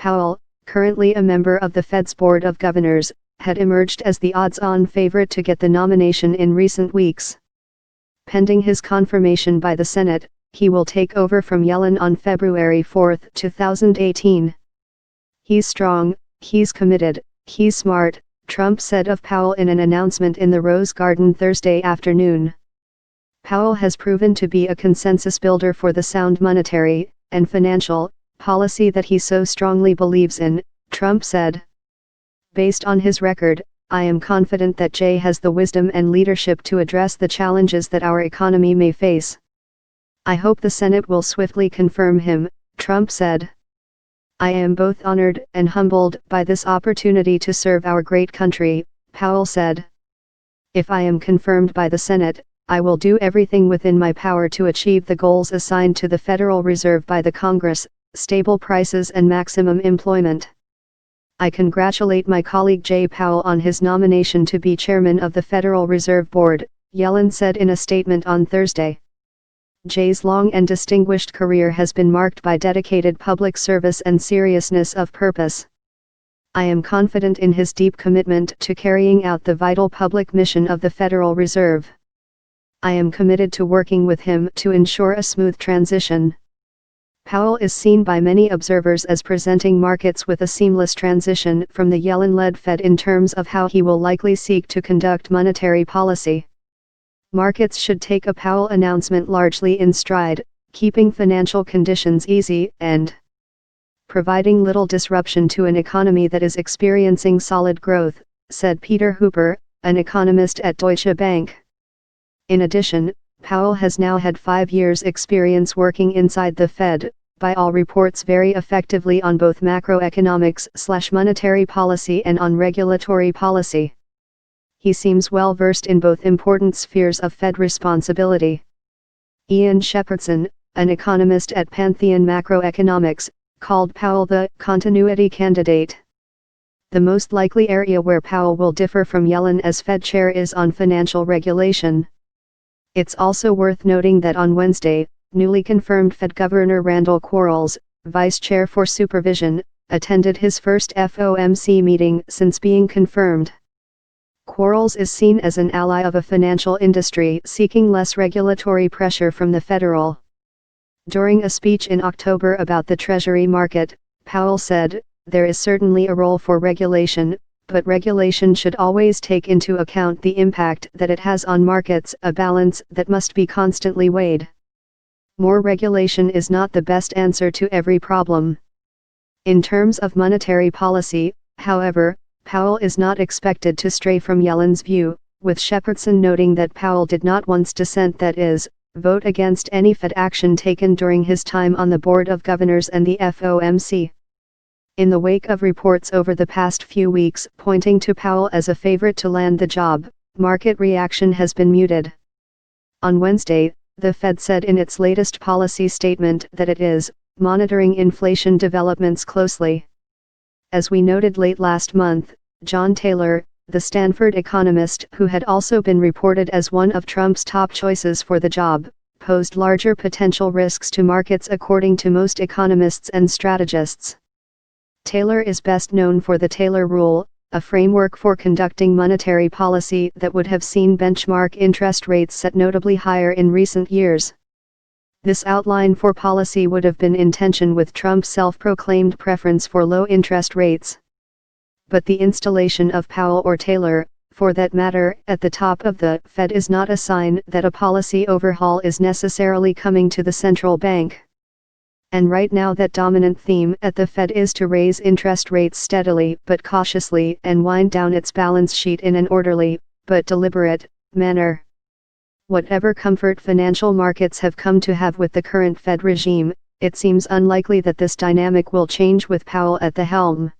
Powell, currently a member of the Fed's Board of Governors, had emerged as the odds-on favorite to get the nomination in recent weeks. Pending his confirmation by the Senate, he will take over from Yellen on February 4, 2018. "He's strong, he's committed, he's smart," Trump said of Powell in an announcement in the Rose Garden Thursday afternoon. Powell has proven to be a consensus builder for the sound monetary and financial policy that he so strongly believes in, Trump said. "Based on his record, I am confident that Jay has the wisdom and leadership to address the challenges that our economy may face. I hope the Senate will swiftly confirm him," Trump said. "I am both honored and humbled by this opportunity to serve our great country," Powell said. "If I am confirmed by the Senate, I will do everything within my power to achieve the goals assigned to the Federal Reserve by the Congress: stable prices and maximum employment. I congratulate my colleague Jay Powell on his nomination to be chairman of the Federal Reserve Board," Yellen said in a statement on Thursday. Jay's long and distinguished career has been marked by dedicated public service and seriousness of purpose. "I am confident in his deep commitment to carrying out the vital public mission of the Federal Reserve. I am committed to working with him to ensure a smooth transition." Powell is seen by many observers as presenting markets with a seamless transition from the Yellen-led Fed in terms of how he will likely seek to conduct monetary policy. Markets should take a Powell announcement largely in stride, keeping financial conditions easy and providing little disruption to an economy that is experiencing solid growth, said Peter Hooper, an economist at Deutsche Bank. In addition, Powell has now had 5 years' experience working inside the Fed, by all reports very effectively on both macroeconomics/monetary policy and on regulatory policy. He seems well versed in both important spheres of Fed responsibility. Ian Shepherdson, an economist at Pantheon Macroeconomics, called Powell the continuity candidate. The most likely area where Powell will differ from Yellen as Fed chair is on financial regulation. It's also worth noting that on Wednesday, newly confirmed Fed Governor Randall Quarles, vice chair for supervision, attended his first FOMC meeting since being confirmed. Quarles is seen as an ally of a financial industry seeking less regulatory pressure from the federal. During a speech in October about the Treasury market, Powell said, "There is certainly a role for regulation, but regulation should always take into account the impact that it has on markets, a balance that must be constantly weighed. More regulation is not the best answer to every problem." In terms of monetary policy, however, Powell is not expected to stray from Yellen's view, with Shepherdson noting that Powell did not once dissent, that is, vote against any Fed action taken during his time on the Board of Governors and the FOMC. In the wake of reports over the past few weeks pointing to Powell as a favorite to land the job, market reaction has been muted. On Wednesday, the Fed said in its latest policy statement that it is monitoring inflation developments closely. As we noted late last month, John Taylor, the Stanford economist who had also been reported as one of Trump's top choices for the job, posed larger potential risks to markets according to most economists and strategists. Taylor is best known for the Taylor Rule, a framework for conducting monetary policy that would have seen benchmark interest rates set notably higher in recent years. This outline for policy would have been in tension with Trump's self-proclaimed preference for low interest rates. But the installation of Powell or Taylor, for that matter, at the top of the Fed is not a sign that a policy overhaul is necessarily coming to the central bank. And right now that dominant theme at the Fed is to raise interest rates steadily but cautiously and wind down its balance sheet in an orderly, but deliberate, manner. Whatever comfort financial markets have come to have with the current Fed regime, it seems unlikely that this dynamic will change with Powell at the helm.